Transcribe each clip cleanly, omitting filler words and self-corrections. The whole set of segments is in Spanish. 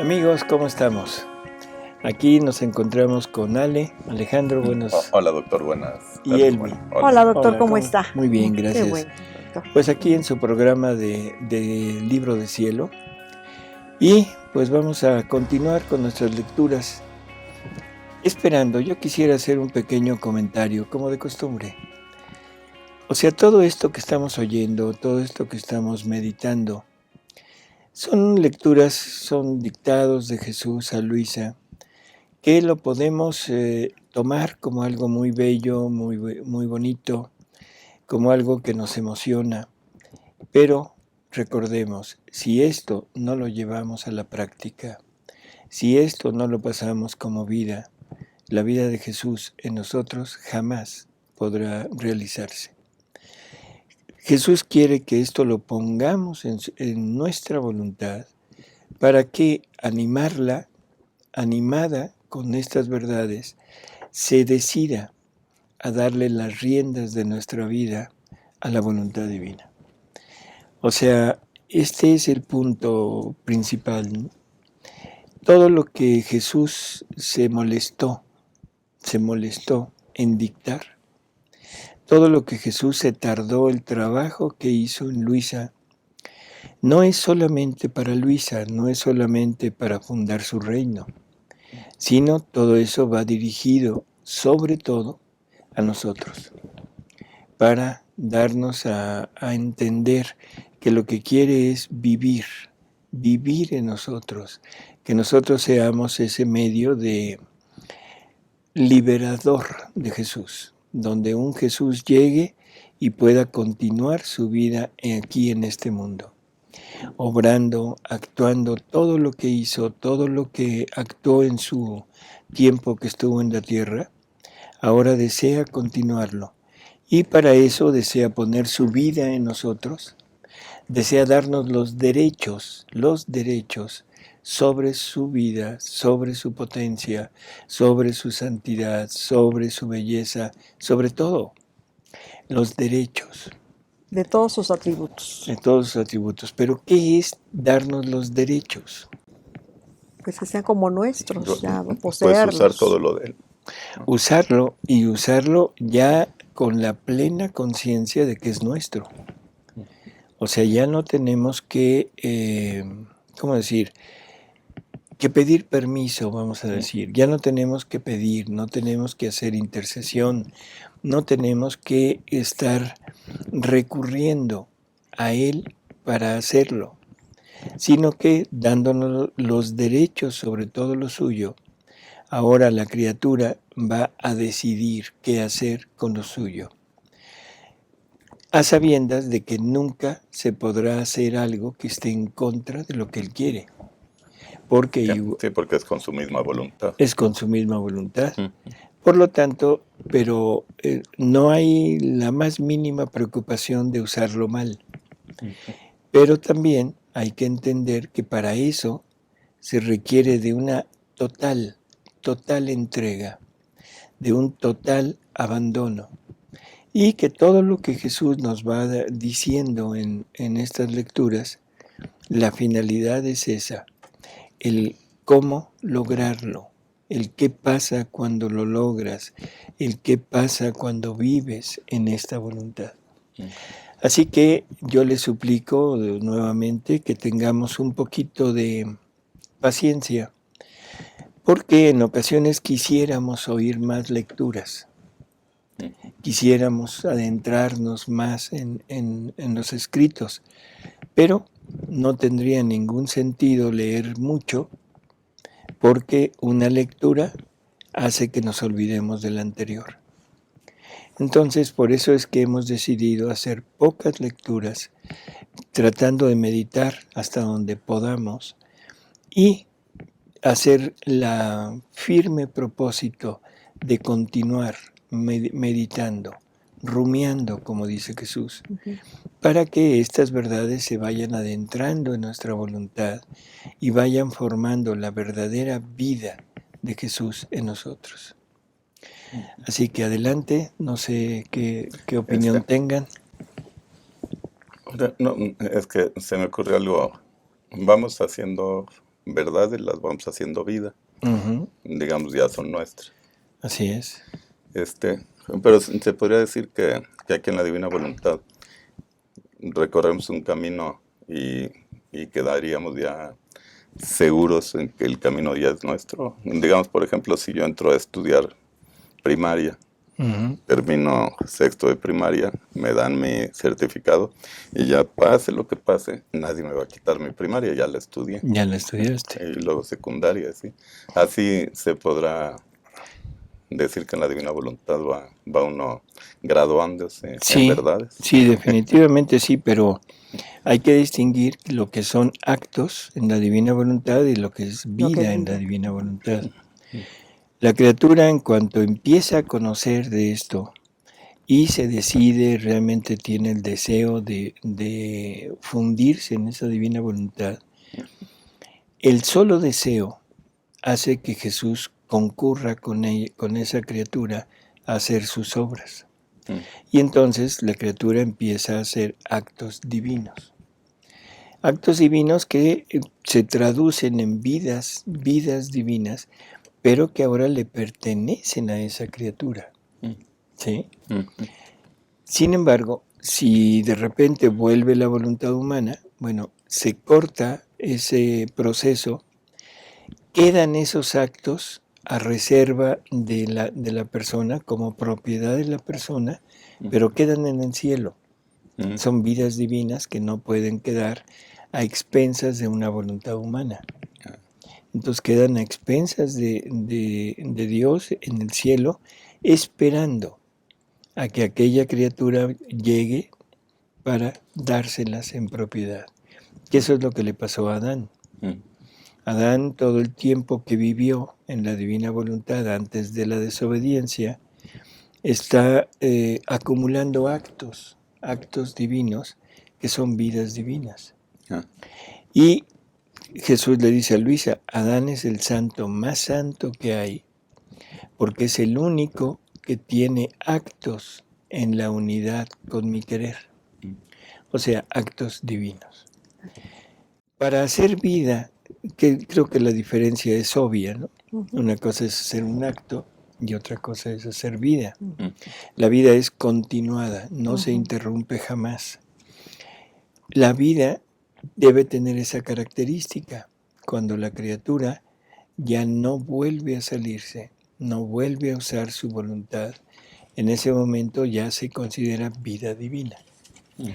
Amigos, ¿cómo estamos? Aquí nos encontramos con Alejandro, buenos, Hola, doctor, buenas y tardes. Elmi. Bueno, Hola, hola. doctor, ¿cómo está? Muy bien, Qué gracias. bueno, doctor. Pues aquí en su programa de Libro de Cielo. Y pues vamos a continuar con nuestras lecturas. Esperando, yo quisiera hacer un pequeño comentario, como de costumbre. O sea, todo esto que estamos oyendo, todo esto que estamos meditando, son lecturas, son dictados de Jesús a Luisa, que lo podemos tomar como algo muy bello, muy bonito, como algo que nos emociona. Pero recordemos, si esto no lo llevamos a la práctica, si esto no lo pasamos como vida, la vida de Jesús en nosotros jamás podrá realizarse. Jesús quiere que esto lo pongamos en nuestra voluntad para que animada con estas verdades, se decida a darle las riendas de nuestra vida a la voluntad divina. O sea, este es el punto principal, ¿no? Todo lo que Jesús se molestó en dictar, todo lo que Jesús se tardó, el trabajo que hizo en Luisa, no es solamente para Luisa, no es solamente para fundar su reino, sino todo eso va dirigido sobre todo a nosotros, para darnos a entender que lo que quiere es vivir en nosotros, que nosotros seamos ese medio de liberador de Jesús, donde un Jesús llegue y pueda continuar su vida aquí en este mundo, obrando, actuando todo lo que hizo, todo lo que actuó en su tiempo que estuvo en la tierra, ahora desea continuarlo. Y para eso desea poner su vida en nosotros, desea darnos los derechos sobre su vida, sobre su potencia, sobre su santidad, sobre su belleza, sobre todo los derechos. De todos sus atributos. De todos sus atributos. Pero ¿qué es darnos los derechos? Pues que sean como nuestros, ya Puedes poseerlos. usar todo lo de él. Usarlo y usarlo ya con la plena conciencia de que es nuestro. O sea, ya no tenemos que, ¿cómo decir? Que pedir permiso, vamos a decir. Ya no tenemos que pedir, no tenemos que hacer intercesión, no tenemos que estar recurriendo a Él para hacerlo, sino que dándonos los derechos sobre todo lo suyo, ahora la criatura va a decidir qué hacer con lo suyo, a sabiendas de que nunca se podrá hacer algo que esté en contra de lo que Él quiere. Porque Sí, porque es con su misma voluntad. es con su misma voluntad. Por lo tanto, pero no hay la más mínima preocupación de usarlo mal. Pero también hay que entender que para eso se requiere de una total entrega, de un total abandono. Y que todo lo que Jesús nos va diciendo en estas lecturas, la finalidad es esa, el cómo lograrlo, el qué pasa cuando lo logras, el qué pasa cuando vives en esta voluntad. Así que yo les suplico nuevamente que tengamos un poquito de paciencia, porque en ocasiones quisiéramos oír más lecturas, quisiéramos adentrarnos más en los escritos, pero no tendría ningún sentido leer mucho, porque una lectura hace que nos olvidemos de la anterior. Entonces, por eso es que hemos decidido hacer pocas lecturas, tratando de meditar hasta donde podamos y hacer la firme propósito de continuar meditando, rumiando, como dice Jesús, para que estas verdades se vayan adentrando en nuestra voluntad y vayan formando la verdadera vida de Jesús en nosotros. Así que adelante, no sé qué opinión tengan. No, es que se me ocurre algo. Vamos haciendo verdades las vamos haciendo vida. Ujú. Digamos, ya son nuestras. Así es. Pero se podría decir que aquí en la divina voluntad recorremos un camino y quedaríamos ya seguros en que el camino ya es nuestro. Digamos, por ejemplo, si yo entro a estudiar primaria, Ujú. termino sexto de primaria, me dan mi certificado y ya pase lo que pase, nadie me va a quitar mi primaria, ya la estudié. Ya la estudiaste. Y luego secundaria, ¿sí? Así se podrá decir que en la divina voluntad va uno graduándose en Sí, verdades. sí, definitivamente sí, pero hay que distinguir lo que son actos en la divina voluntad y lo que es Lo que es vida en la vida. divina voluntad. La criatura, en cuanto empieza a conocer de esto y se decide, realmente tiene el deseo de fundirse en esa divina voluntad, el solo deseo hace que Jesús concurra con esa criatura a hacer sus obras. Y entonces la criatura empieza a hacer actos divinos. Actos divinos que se traducen en vidas divinas, pero que ahora le pertenecen a esa criatura. ¿Sí? Sin embargo, si de repente vuelve la voluntad humana, bueno, se corta ese proceso, quedan esos actos a reserva de la persona, como propiedad de la persona, pero quedan en el cielo. Son vidas divinas que no pueden quedar a expensas de una voluntad humana. Entonces quedan a expensas de Dios en el cielo, esperando a que aquella criatura llegue para dárselas en propiedad. Y eso es lo que le pasó a Adán. Adán, todo el tiempo que vivió en la divina voluntad antes de la desobediencia, está acumulando actos divinos que son vidas divinas. Y Jesús le dice a Luisa, Adán es el santo más santo que hay, porque es el único que tiene actos en la unidad con mi querer. O sea, actos divinos. Para hacer vida, que creo que la diferencia es obvia, ¿no? Una cosa es hacer un acto y otra cosa es hacer vida. La vida es continuada, no se interrumpe jamás. La vida debe tener esa característica. Cuando la criatura ya no vuelve a salirse, no vuelve a usar su voluntad, en ese momento ya se considera vida divina.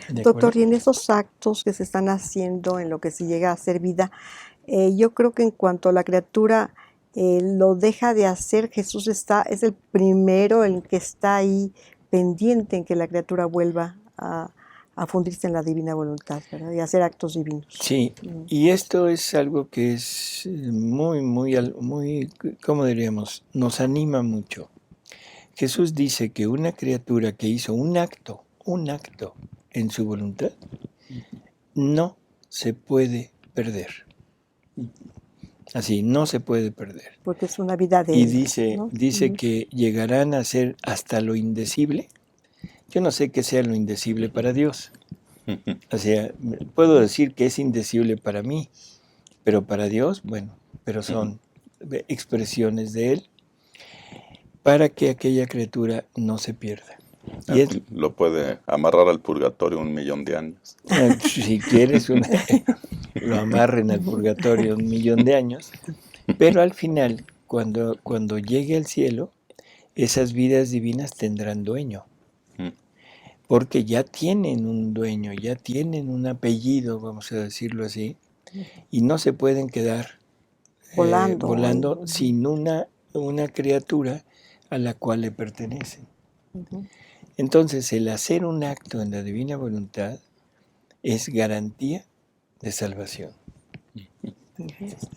Doctor, y en esos actos que se están haciendo, en lo que se llega a hacer vida, yo creo que en cuanto a la criatura lo deja de hacer, Jesús es el primero el que está ahí pendiente en que la criatura vuelva a fundirse en la divina voluntad, ¿verdad? Y hacer actos divinos. Sí, y esto es algo que es muy, ¿cómo diríamos? Nos anima mucho. Jesús dice que una criatura que hizo un acto en su voluntad, no se puede perder. Así, no se puede perder. Porque es una vida de Y él, dice, ¿no? que llegarán a ser hasta lo indecible. Yo no sé qué sea lo indecible para Dios. O sea, puedo decir que es indecible para mí, pero para Dios, bueno, pero son expresiones de Él para que aquella criatura no se pierda. Y es, Lo puede amarrar al purgatorio 1.000.000 de años. si quieres, lo amarren al purgatorio 1.000.000 de años, pero al final, cuando llegue al cielo, esas vidas divinas tendrán dueño, porque ya tienen un dueño, ya tienen un apellido, vamos a decirlo así, y no se pueden quedar volando sin una criatura a la cual le pertenecen. Entonces, el hacer un acto en la divina voluntad es garantía de salvación.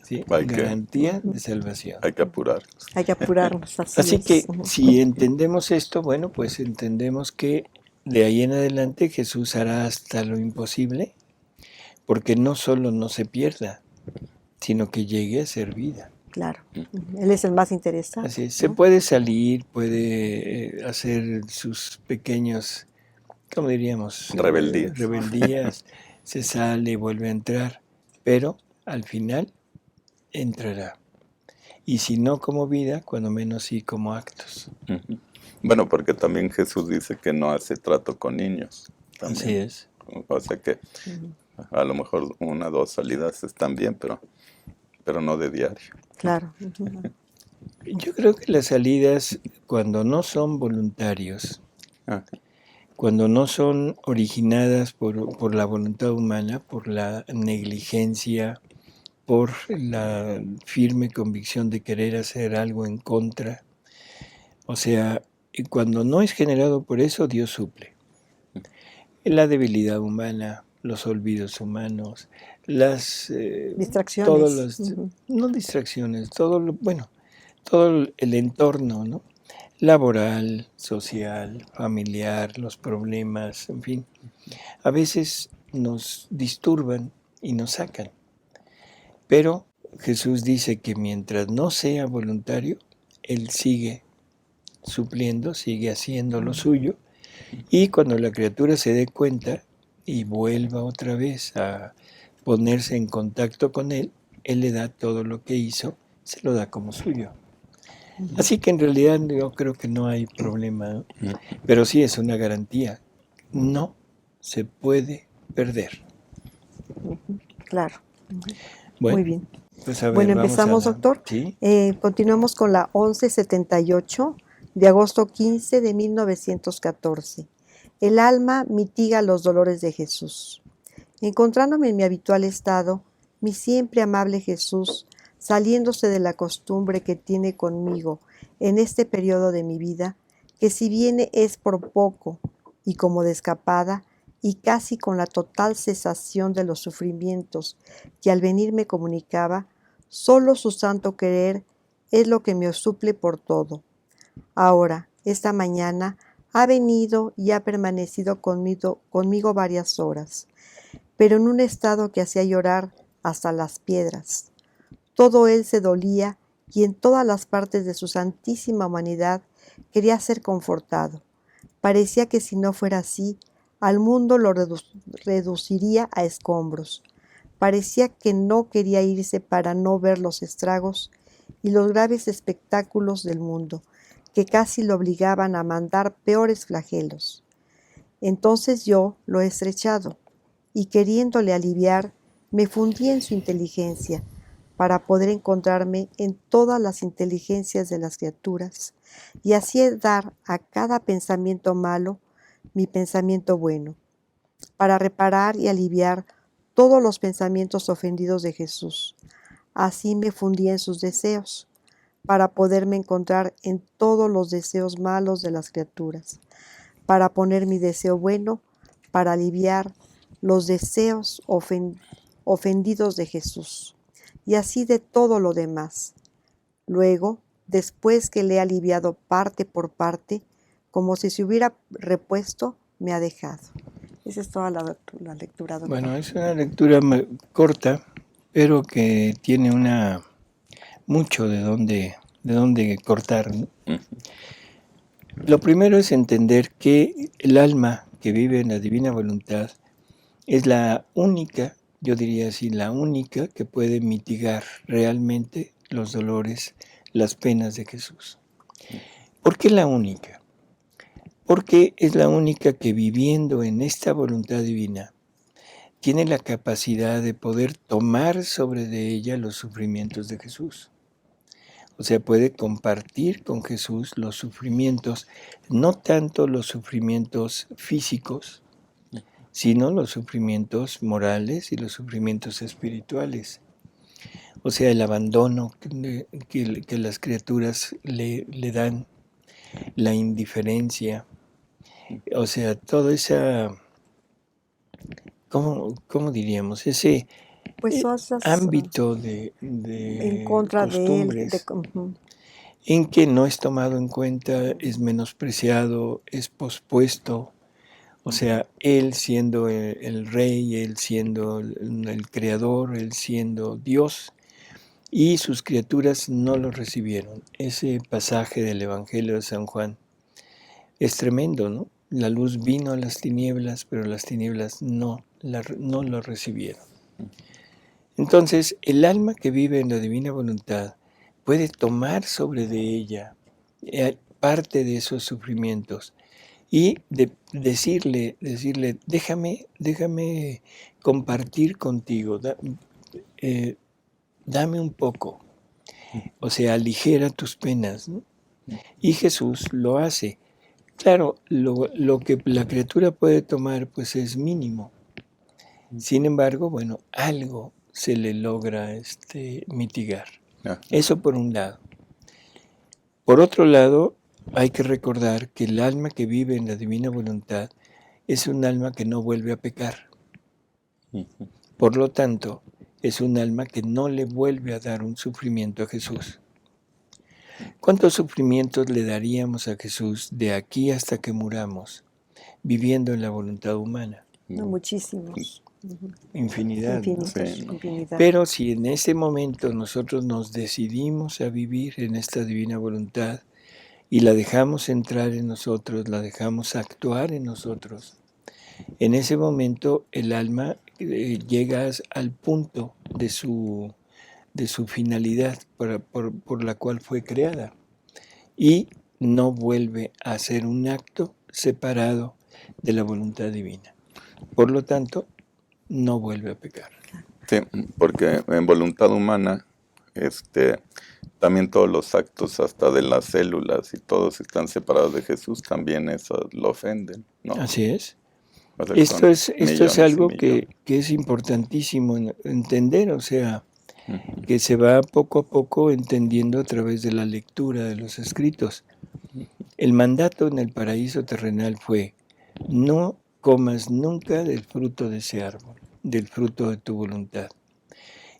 ¿Sí? Garantía de salvación. Hay que apurarnos. Hay que apurarnos. Así que si entendemos esto, bueno, pues entendemos que de ahí en adelante Jesús hará hasta lo imposible, porque no solo no se pierda, sino que llegue a ser vida. Claro, él es el más interesado. Así es. Se puede salir, puede hacer sus pequeños, ¿cómo diríamos? Rebeldías. Rebeldías, se sale, vuelve a entrar, pero al final entrará. Y si no como vida, cuando menos sí como actos. Ujú. Bueno, porque también Jesús dice que no hace trato con niños. Así También. es. O sea que Ujú. a lo mejor una o dos salidas están bien, pero no de diario. Claro. Ujú. Yo creo que las salidas, cuando no son voluntarios, Ah, cuando no son originadas por la voluntad humana, por la negligencia, por la firme convicción de querer hacer algo en contra, o sea, cuando no es generado por eso, Dios suple. La debilidad humana, los olvidos humanos, todas Distracciones. las, Ujú. no distracciones, bueno, todo el entorno, ¿no? Laboral, social, familiar, los problemas, en fin, a veces nos disturban y nos sacan. Pero Jesús dice que mientras no sea voluntario, Él sigue supliendo, sigue haciendo lo suyo, y cuando la criatura se dé cuenta y vuelva otra vez a ponerse en contacto con Él, Él le da todo lo que hizo, se lo da como suyo. Ujú. Así que en realidad yo creo que no hay problema, ¿no? Pero sí es una garantía. No se puede perder. Ujú. Claro. Ujú. Muy Bueno, bien. pues a Bueno, ver, vamos a empezamos, la... doctor. ¿Sí? Continuamos con la 1178 de agosto 15 de 1914. El alma mitiga los dolores de Jesús. Encontrándome en mi habitual estado, mi siempre amable Jesús, saliéndose de la costumbre que tiene conmigo en este periodo de mi vida, que si viene es por poco y como de escapada, y casi con la total cesación de los sufrimientos que al venir me comunicaba, solo su santo querer es lo que me suple por todo. Ahora, esta mañana, ha venido y ha permanecido conmigo varias horas, pero en un estado que hacía llorar hasta las piedras. Todo él se dolía y en todas las partes de su santísima humanidad quería ser confortado. Parecía que si no fuera así, al mundo lo reduciría a escombros. Parecía que no quería irse para no ver los estragos y los graves espectáculos del mundo, que casi lo obligaban a mandar peores flagelos. Entonces yo lo he estrechado y queriéndole aliviar, me fundí en su inteligencia para poder encontrarme en todas las inteligencias de las criaturas y así dar a cada pensamiento malo mi pensamiento bueno, para reparar y aliviar todos los pensamientos ofendidos de Jesús. Así me fundí en sus deseos, para poderme encontrar en todos los deseos malos de las criaturas, para poner mi deseo bueno, para aliviar los deseos ofendidos de Jesús, y así de todo lo demás. Luego, después que le he aliviado parte por parte, como si se hubiera repuesto, me ha dejado. Esa es toda la lectura, doctor. Bueno, es una lectura corta, pero que tiene mucho de dónde cortar, ¿no? ujú. Lo primero es entender que el alma que vive en la divina voluntad es la única, yo diría así, la única que puede mitigar realmente los dolores, las penas de Jesús. ¿Por qué la única? Porque es la única que viviendo en esta voluntad divina tiene la capacidad de poder tomar sobre de ella los sufrimientos de Jesús. O sea, puede compartir con Jesús los sufrimientos, no tanto los sufrimientos físicos, sino los sufrimientos morales y los sufrimientos espirituales. O sea, el abandono que las criaturas le dan, la indiferencia, o sea, todo esa, ¿cómo diríamos? Ese Pues todas esas ámbito en de contra de él, costumbres en que no es tomado en cuenta, es menospreciado, es pospuesto. O sea, él siendo el rey, él siendo el creador, él siendo Dios, y sus criaturas no lo recibieron. Ese pasaje del Evangelio de San Juan es tremendo, ¿no? La luz vino a las tinieblas, pero las tinieblas no lo recibieron. Entonces, el alma que vive en la divina voluntad puede tomar sobre de ella parte de esos sufrimientos y decirle, déjame compartir contigo, dame un poco, o sea, aligera tus penas, ¿no? Y Jesús lo hace. Claro, lo que la criatura puede tomar pues es mínimo. Sin embargo, bueno, algo se le logra mitigar. Eso por un lado. Por otro lado, hay que recordar que el alma que vive en la divina voluntad es un alma que no vuelve a pecar. Por lo tanto, es un alma que no le vuelve a dar un sufrimiento a Jesús. ¿Cuántos sufrimientos le daríamos a Jesús de aquí hasta que muramos, viviendo en la voluntad humana? No, muchísimos. Infinidad, ¿no? Sí. Infinidad. Pero si en ese momento nosotros nos decidimos a vivir en esta divina voluntad y la dejamos entrar en nosotros, la dejamos actuar en nosotros, en ese momento el alma llega al punto de su finalidad por la cual fue creada y no vuelve a hacer un acto separado de la voluntad divina. Por lo tanto, no vuelve a pecar. Sí, porque en voluntad humana, también todos los actos, hasta de las células y todos están separados de Jesús, también eso lo ofenden, ¿no? Así es. O sea, Esto es millones y algo millones. que es importantísimo entender, o sea, que se va poco a poco entendiendo a través de la lectura de los escritos. El mandato en el paraíso terrenal fue: no comas nunca del fruto de ese árbol, del fruto de tu voluntad.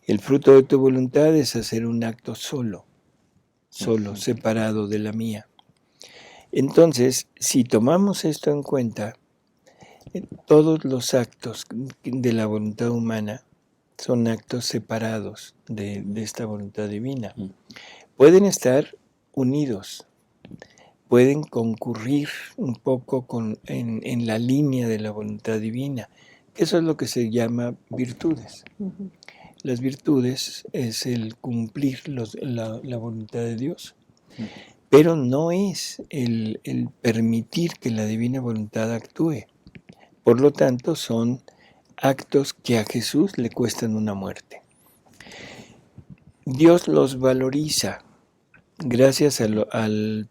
El fruto de tu voluntad es hacer un acto solo, separado de la mía. Entonces, si tomamos esto en cuenta, todos los actos de la voluntad humana son actos separados de esta voluntad divina. Pueden estar unidos, pueden concurrir un poco en la línea de la voluntad divina. Eso es lo que se llama virtudes. Las virtudes es el cumplir la voluntad de Dios, pero no es el permitir que la divina voluntad actúe. Por lo tanto, son actos que a Jesús le cuestan una muerte. Dios los valoriza gracias a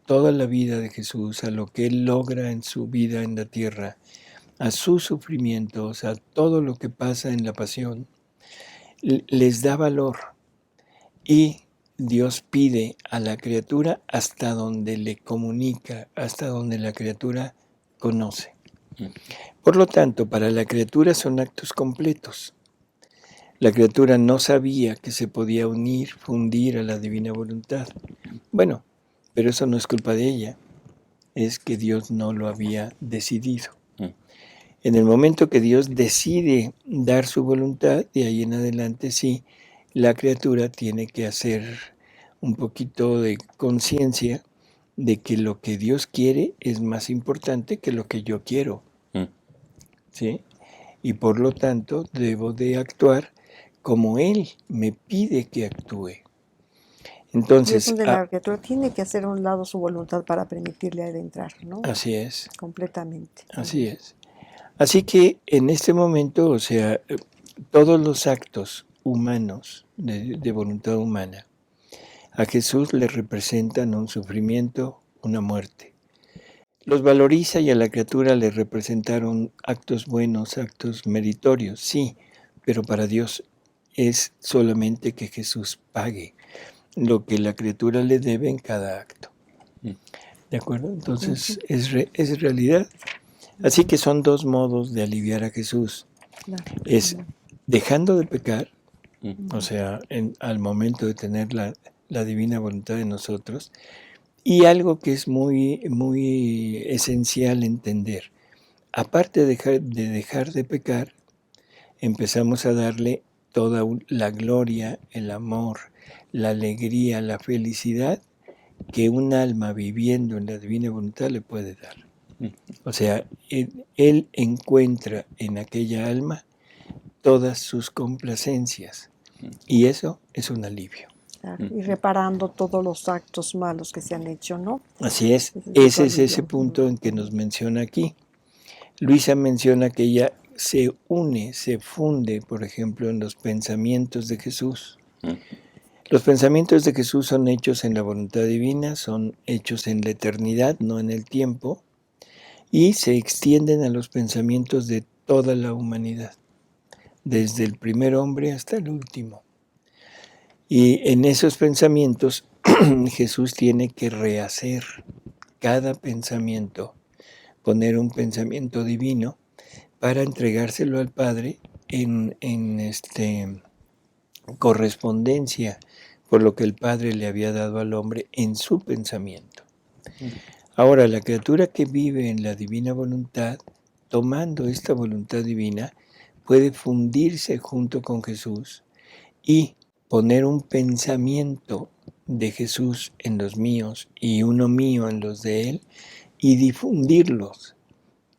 toda la vida de Jesús, a lo que Él logra en su vida en la tierra, a sus sufrimientos, a todo lo que pasa en la pasión. Les da valor y Dios pide a la criatura hasta donde le comunica, hasta donde la criatura conoce. Por lo tanto, para la criatura son actos completos. La criatura no sabía que se podía fundir a la divina voluntad. Bueno, pero eso no es culpa de ella, es que Dios no lo había decidido. En el momento que Dios decide dar su voluntad, de ahí en adelante sí, la criatura tiene que hacer un poquito de conciencia de que lo que Dios quiere es más importante que lo que yo quiero. ¿Sí? Y por lo tanto debo de actuar como Él me pide que actúe. Entonces, y es donde la criatura tiene que hacer a un lado su voluntad para permitirle a él entrar, ¿no? Así es. Completamente. Así es. Así que en este momento, o sea, todos los actos humanos, de voluntad humana, a Jesús le representan un sufrimiento, una muerte. Los valoriza y a la criatura le representaron actos buenos, actos meritorios, sí, pero para Dios es solamente que Jesús pague lo que la criatura le debe en cada acto. ¿De acuerdo? Entonces es realidad. Así que son dos modos de aliviar a Jesús. Es dejando de pecar, o sea, al momento de tener la divina voluntad en nosotros. Y algo que es muy, muy esencial entender, aparte de dejar de pecar, empezamos a darle toda la gloria, el amor, la alegría, la felicidad que un alma viviendo en la divina voluntad le puede dar. O sea, él encuentra en aquella alma todas sus complacencias. Y eso es un alivio. Claro, y reparando todos los actos malos que se han hecho, ¿no? Así es. Ese es Ese su es ese alivio. punto en que nos menciona aquí. Luisa menciona que ella se une, se funde, por ejemplo, en los pensamientos de Jesús. Los pensamientos de Jesús son hechos en la voluntad divina, son hechos en la eternidad, no en el tiempo, y se extienden a los pensamientos de toda la humanidad, desde el primer hombre hasta el último. Y en esos pensamientos Jesús tiene que rehacer cada pensamiento, poner un pensamiento divino para entregárselo al Padre en correspondencia por lo que el Padre le había dado al hombre en su pensamiento. Ahora, la criatura que vive en la divina voluntad, tomando esta voluntad divina, puede fundirse junto con Jesús y poner un pensamiento de Jesús en los míos y uno mío en los de él y difundirlos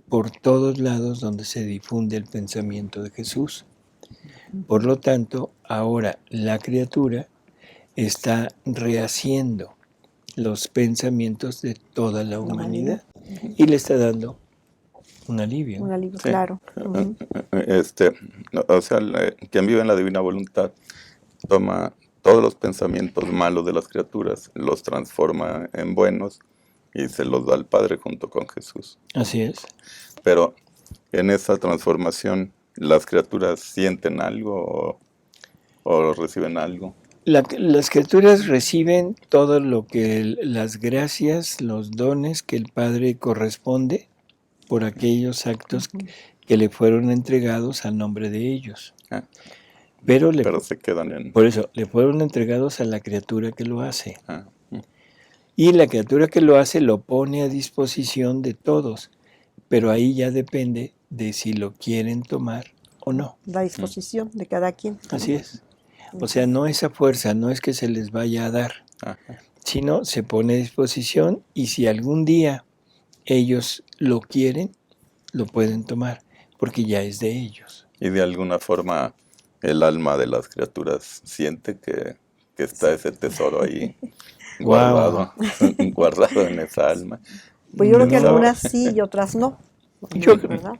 por todos lados donde se difunde el pensamiento de Jesús. Por lo tanto, ahora la criatura está rehaciendo los pensamientos de toda la humanidad y le está dando un alivio. Un alivio, Sí. claro. O sea, quien vive en la divina voluntad toma todos los pensamientos malos de las criaturas, los transforma en buenos y se los da al Padre junto con Jesús. Así es. Pero en esa transformación, ¿las criaturas sienten algo o reciben algo? Las criaturas reciben todo lo que las gracias, los dones que el Padre corresponde por aquellos actos que le fueron entregados a nombre de ellos. Ah, Pero se quedan en... por eso, le fueron entregados a la criatura que lo hace. Ah, Y la criatura que lo hace lo pone a disposición de todos. Pero ahí ya depende de si lo quieren tomar o no. La disposición de cada quien. Así es. O sea, no es a fuerza, no es que se les vaya a dar, sino se pone a disposición y si algún día ellos lo quieren, lo pueden tomar, porque ya es de ellos. Y de alguna forma el alma de las criaturas siente que está ese tesoro ahí guardado, guardado en esa alma. Pues yo creo que algunas sí y otras no.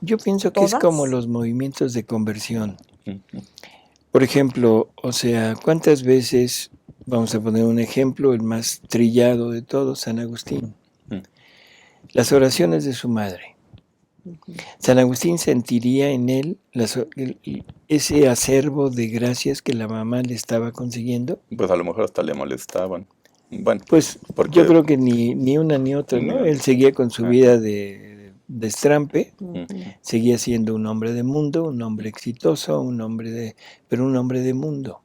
Yo pienso que es como los movimientos de conversión. Por ejemplo, o sea, ¿cuántas veces, vamos a poner un ejemplo, el más trillado de todos, San Agustín? Las oraciones de su madre. San Agustín sentiría en él ese acervo de gracias que la mamá le estaba consiguiendo. Pues a lo mejor hasta le molestaban. Bueno, pues yo creo que ni una ni otra, ¿no? Él seguía con su vida de destrampe, seguía siendo un hombre de mundo, un hombre exitoso, pero un hombre de mundo.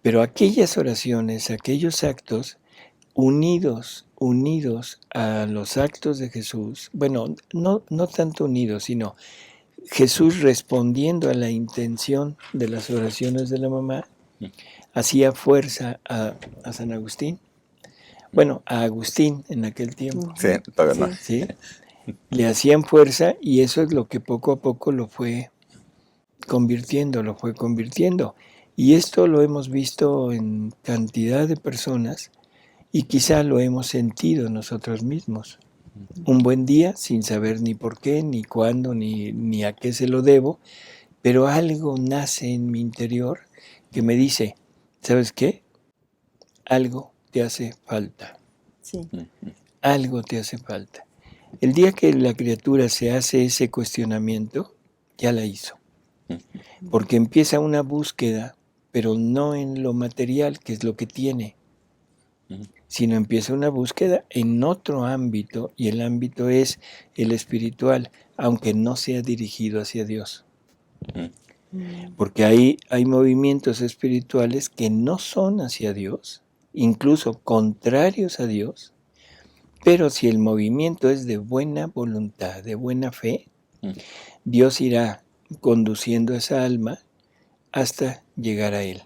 Pero aquellas oraciones, aquellos actos, unidos a los actos de Jesús, bueno, no tanto unidos, sino Jesús respondiendo a la intención de las oraciones de la mamá, hacía fuerza a San Agustín. Bueno, a Agustín en aquel tiempo. Sí, todavía no. ¿Sí? Le hacían fuerza y eso es lo que poco a poco lo fue convirtiendo. Y esto lo hemos visto en cantidad de personas y quizá lo hemos sentido nosotros mismos. Un buen día, sin saber ni por qué, ni cuándo, ni a qué se lo debo, pero algo nace en mi interior que me dice, ¿sabes qué? Algo te hace falta. Sí. Algo te hace falta. El día que la criatura se hace ese cuestionamiento, ya la hizo. Porque empieza una búsqueda, pero no en lo material, que es lo que tiene, sino empieza una búsqueda en otro ámbito, y el ámbito es el espiritual, aunque no sea dirigido hacia Dios. Porque hay movimientos espirituales que no son hacia Dios, incluso contrarios a Dios, pero si el movimiento es de buena voluntad, de buena fe, Dios irá conduciendo esa alma hasta llegar a Él.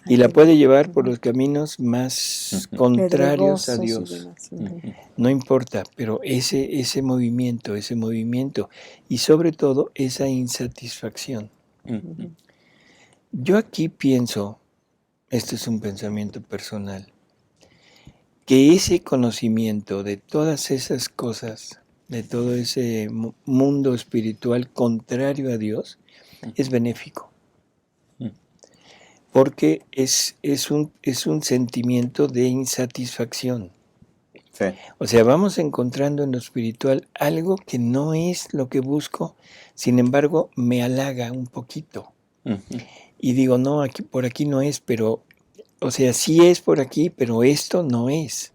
Y la puede llevar por los caminos más contrarios a Dios. No importa, pero ese movimiento, y sobre todo esa insatisfacción. Yo aquí pienso, este es un pensamiento personal, que ese conocimiento de todas esas cosas, de todo ese mundo espiritual contrario a Dios, es benéfico. Porque es un sentimiento de insatisfacción. Sí. O sea, vamos encontrando en lo espiritual algo que no es lo que busco, sin embargo, me halaga un poquito. Y digo, no, por aquí no es, pero, o sea, sí es por aquí, pero esto no es.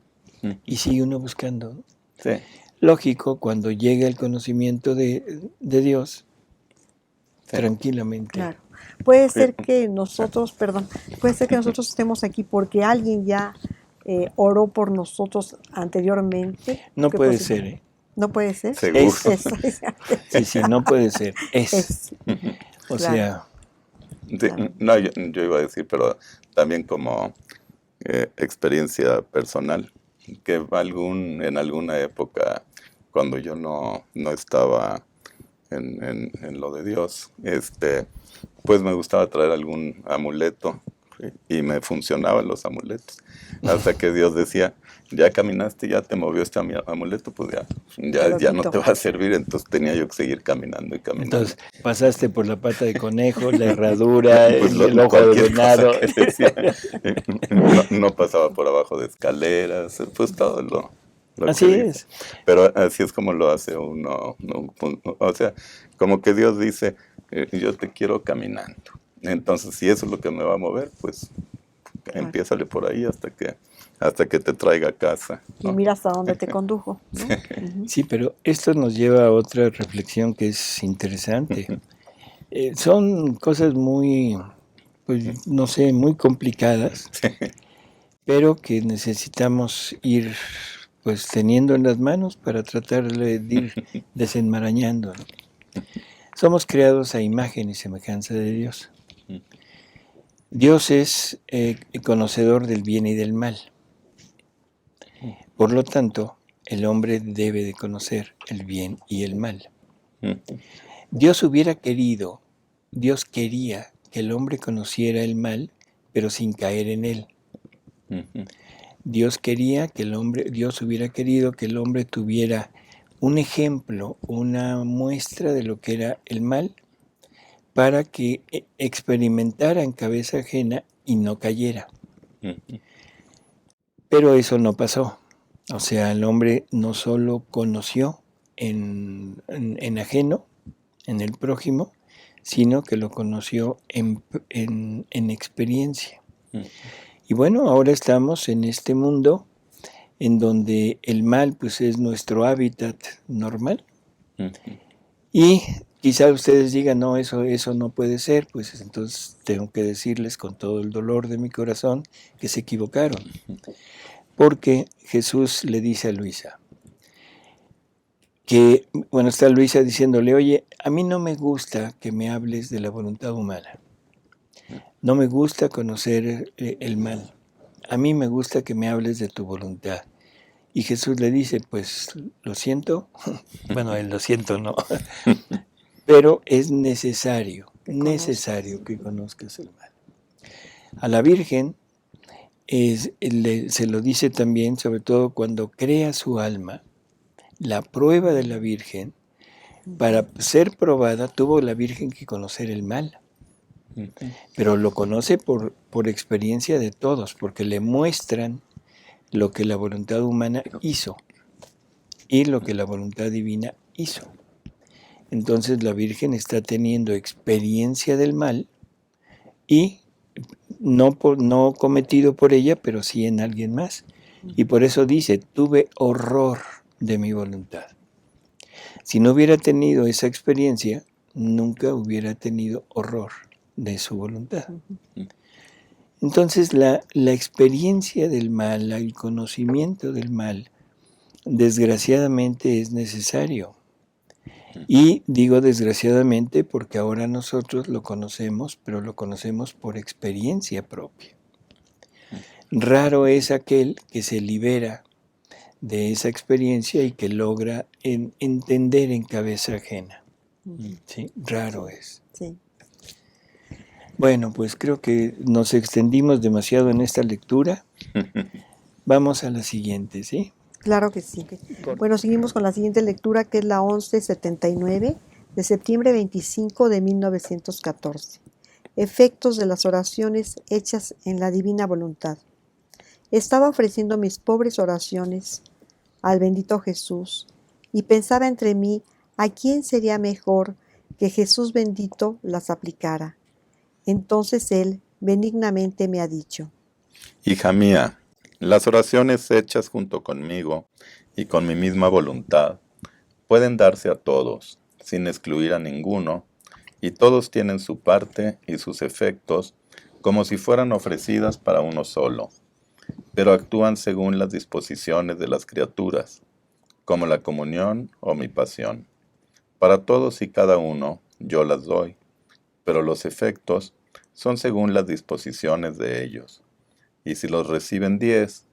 Y sigue uno buscando. Sí. Lógico, cuando llega el conocimiento de Dios, Sí. tranquilamente. Claro. Puede ser que nosotros, puede ser que nosotros estemos aquí porque alguien ya oró por nosotros anteriormente. No ¿Qué puede pasa? ser, ¿eh? No puede ser. Seguro. Sí, no puede ser. Es. O Claro. sea, Sí, Claro. no, yo iba a decir, pero también como experiencia personal, que en alguna época, cuando yo no estaba en lo de Dios, pues me gustaba traer algún amuleto, ¿sí? Y me funcionaban los amuletos. Hasta que Dios decía, ya caminaste, ya te movió este amuleto, pues ya no te va a servir. Entonces tenía yo que seguir caminando y caminando. Entonces pasaste por la pata de conejo, la herradura, Pues el ojo de cualquier cosa venado. que decía. No pasaba por abajo de escaleras, pues todo lo Así que dice. es. Pero así es como lo hace uno, ¿no? O sea, como que Dios dice, yo te quiero caminando. Entonces, si eso es lo que me va a mover, pues empiézale por ahí hasta que te traiga a casa, Y ¿no? mira hasta dónde te condujo, ¿no? Sí, pero esto nos lleva a otra reflexión que es interesante. Son cosas muy, pues no sé, muy complicadas, pero que necesitamos ir pues teniendo en las manos para tratar de ir desenmarañando, ¿no? Somos creados a imagen y semejanza de Dios. Dios es conocedor del bien y del mal. Por lo tanto, el hombre debe de conocer el bien y el mal. Dios quería que el hombre conociera el mal, pero sin caer en él. Dios hubiera querido que el hombre tuviera un ejemplo, una muestra de lo que era el mal, para que experimentara en cabeza ajena y no cayera. Pero eso no pasó. O sea, el hombre no solo conoció en ajeno, en el prójimo, sino que lo conoció en experiencia. Y bueno, ahora estamos en este mundo en donde el mal pues es nuestro hábitat normal. Y quizá ustedes digan, no, eso no puede ser, pues entonces tengo que decirles con todo el dolor de mi corazón que se equivocaron. Porque Jesús le dice a Luisa, está Luisa diciéndole, oye, a mí no me gusta que me hables de la voluntad humana. No me gusta conocer el mal. A mí me gusta que me hables de tu voluntad. Y Jesús le dice, pues lo siento. Bueno, lo siento, no. Pero es necesario que conozcas el mal. A la Virgen se lo dice también, sobre todo cuando crea su alma, la prueba de la Virgen, para ser probada, tuvo la Virgen que conocer el mal. Pero lo conoce por experiencia de todos, porque le muestran lo que la voluntad humana hizo y lo que la voluntad divina hizo. Entonces la Virgen está teniendo experiencia del mal y no cometido por ella, pero sí en alguien más. Y por eso dice, tuve horror de mi voluntad. Si no hubiera tenido esa experiencia, nunca hubiera tenido horror de su voluntad. Entonces la experiencia del mal, el conocimiento del mal, desgraciadamente es necesario. Y digo desgraciadamente porque ahora nosotros lo conocemos, pero lo conocemos por experiencia propia. Raro es aquel que se libera de esa experiencia y que logra entender en cabeza ajena. ¿Sí? Raro es. Sí. Bueno, pues creo que nos extendimos demasiado en esta lectura. Vamos a la siguiente, ¿sí? Claro que sí. Bueno, seguimos con la siguiente lectura, que es la 1179 de septiembre 25 de 1914. Efectos de las oraciones hechas en la divina voluntad. Estaba ofreciendo mis pobres oraciones al bendito Jesús y pensaba entre mí a quién sería mejor que Jesús bendito las aplicara. Entonces Él benignamente me ha dicho: Hija mía, las oraciones hechas junto conmigo y con mi misma voluntad pueden darse a todos, sin excluir a ninguno, y todos tienen su parte y sus efectos como si fueran ofrecidas para uno solo, pero actúan según las disposiciones de las criaturas, como la comunión o mi pasión. Para todos y cada uno yo las doy, pero los efectos son según las disposiciones de ellos. Y si los reciben 10,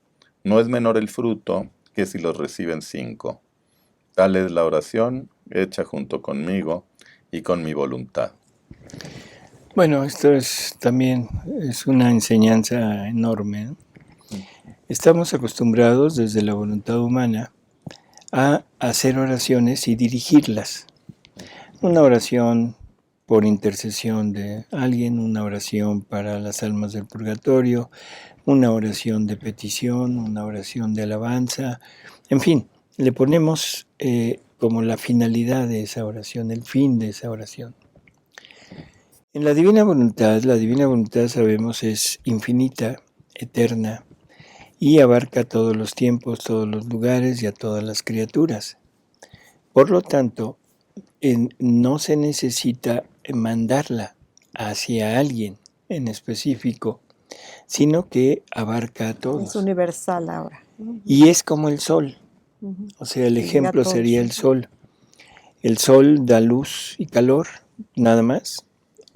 no es menor el fruto que si los reciben 5. Tal es la oración hecha junto conmigo y con mi voluntad. Bueno, esto también es una enseñanza enorme, ¿no? Estamos acostumbrados desde la voluntad humana a hacer oraciones y dirigirlas. Una oración por intercesión de alguien, una oración para las almas del purgatorio, una oración de petición, una oración de alabanza, en fin, le ponemos como la finalidad de esa oración, el fin de esa oración. En la divina voluntad sabemos es infinita, eterna, y abarca todos los tiempos, todos los lugares y a todas las criaturas. Por lo tanto, no se necesita mandarla hacia alguien en específico, sino que abarca a todos. Es universal ahora. Y es como el sol. O sea, el ejemplo sería el sol. El sol da luz y calor, nada más.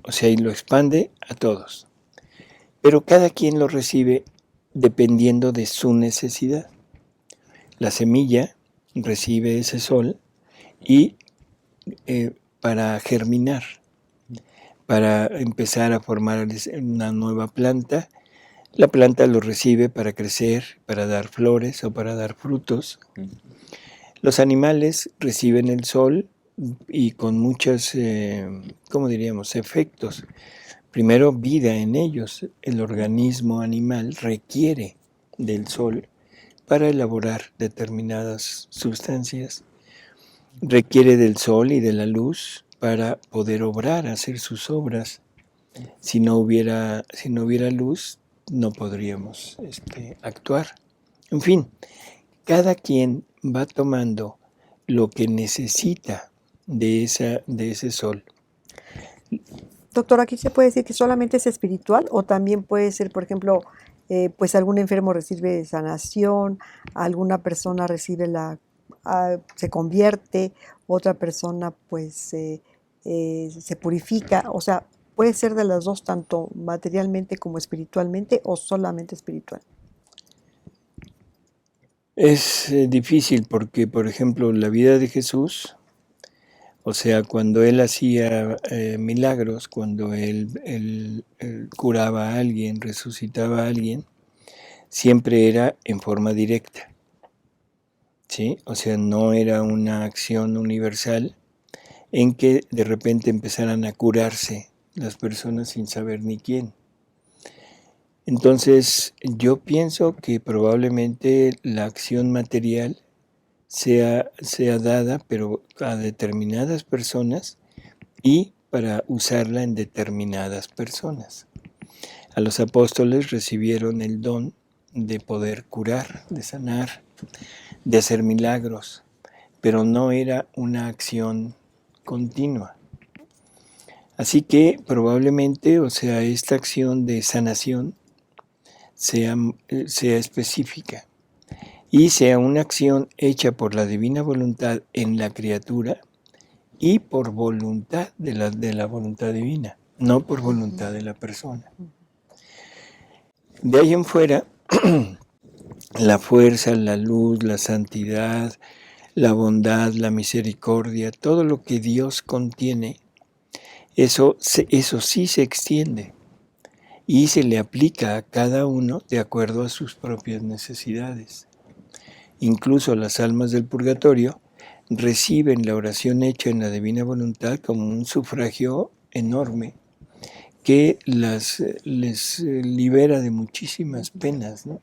O sea, y lo expande a todos. Pero cada quien lo recibe dependiendo de su necesidad. La semilla recibe ese sol y para germinar, para empezar a formar una nueva planta, la planta lo recibe para crecer, para dar flores o para dar frutos. Los animales reciben el sol y con muchos, ¿cómo diríamos?, efectos. Primero, vida en ellos. El organismo animal requiere del sol para elaborar determinadas sustancias. Requiere del sol y de la luz para poder obrar, hacer sus obras. Si no hubiera luz, no podríamos actuar. En fin, cada quien va tomando lo que necesita de ese sol. Doctor, ¿aquí se puede decir que solamente es espiritual o también puede ser, por ejemplo, pues algún enfermo recibe sanación, alguna persona recibe se convierte, otra persona pues se purifica? O sea, puede ser de las dos, tanto materialmente como espiritualmente, o solamente espiritual. Es difícil porque, por ejemplo, la vida de Jesús, o sea, cuando Él hacía milagros, cuando él curaba a alguien, resucitaba a alguien, siempre era en forma directa, ¿sí? O sea, no era una acción universal en que de repente empezaran a curarse las personas sin saber ni quién. Entonces, yo pienso que probablemente la acción material sea dada, pero a determinadas personas y para usarla en determinadas personas. A los apóstoles recibieron el don de poder curar, de sanar, de hacer milagros, pero no era una acción continua. Así que probablemente, o sea, esta acción de sanación sea específica y sea una acción hecha por la divina voluntad en la criatura y por voluntad de la voluntad divina, no por voluntad de la persona. De ahí en fuera, la fuerza, la luz, la santidad, la bondad, la misericordia, todo lo que Dios contiene, eso sí se extiende. y se le aplica a cada uno de acuerdo a sus propias necesidades. Incluso las almas del purgatorio reciben la oración hecha en la divina voluntad como un sufragio enorme que les libera de muchísimas penas, ¿no?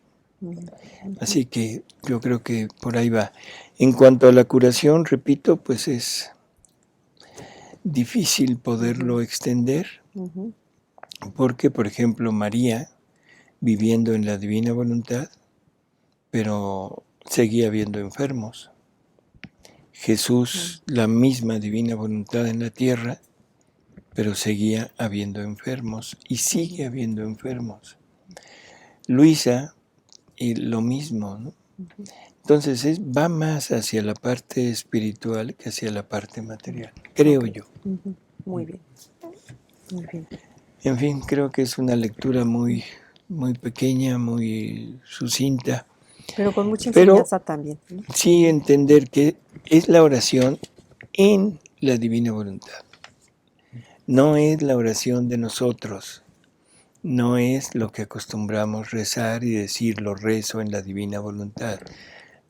Así que yo creo que por ahí va. En cuanto a la curación, repito, pues es difícil poderlo extender, porque, por ejemplo, María, viviendo en la divina voluntad, pero seguía viendo enfermos. Jesús, la misma divina voluntad en la tierra, pero seguía habiendo enfermos y sigue habiendo enfermos. Luisa, y lo mismo, ¿no? Entonces va más hacia la parte espiritual que hacia la parte material, creo yo. Muy bien, muy bien. En fin, creo que es una lectura muy, muy pequeña, muy sucinta. Pero con mucha enseñanza también, ¿no? Sí entender que es la oración en la divina voluntad. No es la oración de nosotros. No es lo que acostumbramos rezar y decir lo rezo en la divina voluntad.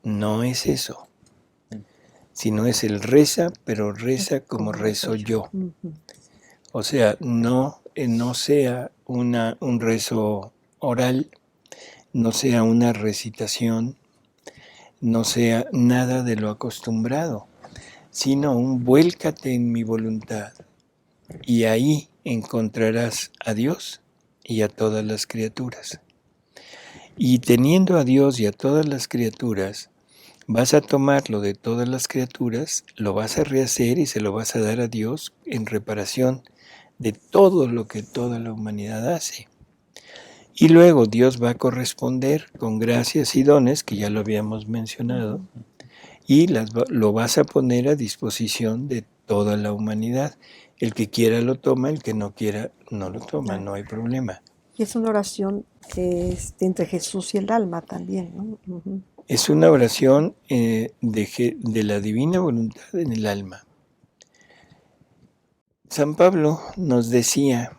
No es eso. Sino es el reza, pero reza como rezo yo. O sea, no sea un rezo oral, no sea una recitación, no sea nada de lo acostumbrado, sino un vuélcate en mi voluntad. Y ahí encontrarás a Dios y a todas las criaturas. Y teniendo a Dios y a todas las criaturas, vas a tomar lo de todas las criaturas, lo vas a rehacer y se lo vas a dar a Dios en reparación de todo lo que toda la humanidad hace. Y luego Dios va a corresponder con gracias y dones, que ya lo habíamos mencionado, y lo vas a poner a disposición de toda la humanidad. El que quiera lo toma, el que no quiera no lo toma, no hay problema. Y es una oración entre Jesús y el alma también, ¿no? Es una oración de la divina voluntad en el alma. San Pablo nos decía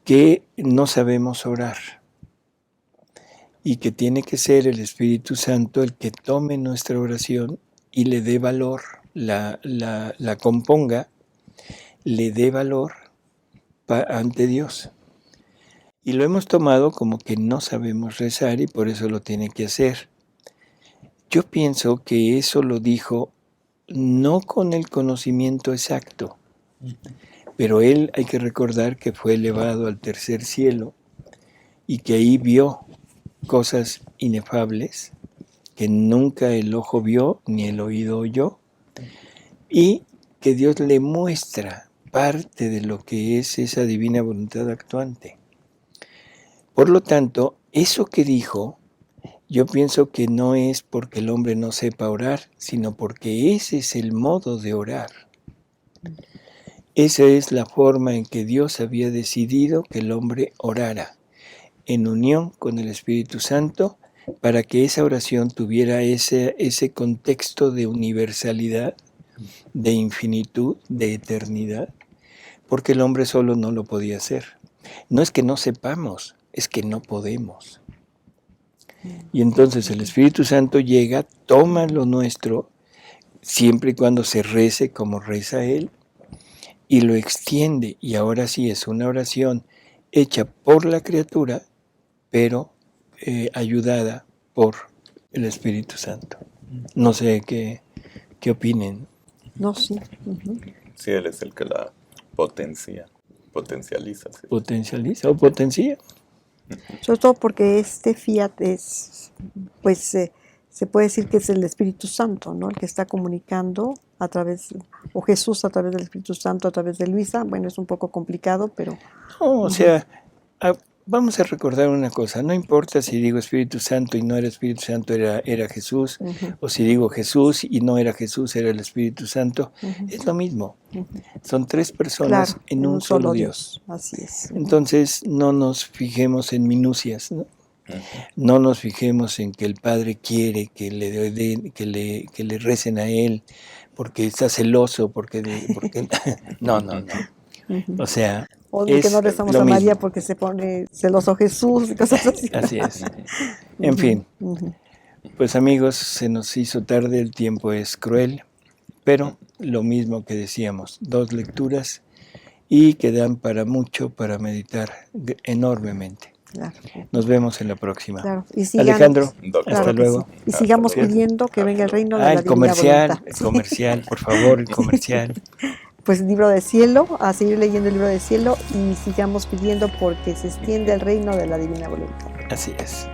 que no sabemos orar y que tiene que ser el Espíritu Santo el que tome nuestra oración y le dé valor, la componga, le dé valor ante Dios. Y lo hemos tomado como que no sabemos rezar y por eso lo tiene que hacer. Yo pienso que eso lo dijo no con el conocimiento exacto, pero él hay que recordar que fue elevado al tercer cielo y que ahí vio cosas inefables que nunca el ojo vio ni el oído oyó, y que Dios le muestra parte de lo que es esa divina voluntad actuante. Por lo tanto, eso que dijo, yo pienso que no es porque el hombre no sepa orar, sino porque ese es el modo de orar. Esa es la forma en que Dios había decidido que el hombre orara, en unión con el Espíritu Santo, para que esa oración tuviera ese contexto de universalidad, de infinitud, de eternidad, porque el hombre solo no lo podía hacer. No es que no sepamos, es que no podemos. Y entonces el Espíritu Santo llega, toma lo nuestro, siempre y cuando se rece como reza Él, y lo extiende, y ahora sí es una oración hecha por la criatura, pero ayudada por el Espíritu Santo. No sé qué opinen. No, sí. Sí, Él es el que la potencializa. ¿Sí? Potencializa o potencia. Sobre todo porque este fiat es, pues se puede decir que es el Espíritu Santo, ¿no? El que está comunicando a través, o Jesús a través del Espíritu Santo, a través de Luisa. Bueno, es un poco complicado, pero... No, o sea, vamos a recordar una cosa, no importa si digo Espíritu Santo y no era Espíritu Santo, era Jesús, o si digo Jesús y no era Jesús, era el Espíritu Santo, es lo mismo. Son tres personas, claro, en un solo Dios. Así es. Entonces no nos fijemos en minucias, ¿no? No nos fijemos en que el Padre quiere que le recen a Él, porque está celoso, porque no. O sea, O de que Es no rezamos lo a María mismo. porque se pone celoso Jesús y cosas así. Así es. En fin, Ujú. pues amigos, se nos hizo tarde, el tiempo es cruel, pero lo mismo que decíamos, 2 lecturas y que dan para mucho, para meditar enormemente. Claro, Nos vemos en la próxima. claro. Y sigan, Alejandro, Doctor. hasta claro que luego. sí. Y Hasta sigamos luego. pidiendo que venga el Hasta luego. reino de la El divina comercial, voluntad. el comercial, por favor, el comercial. Pues libro de cielo, a seguir leyendo el libro de cielo y sigamos pidiendo porque se extiende el reino de la divina voluntad. Así es.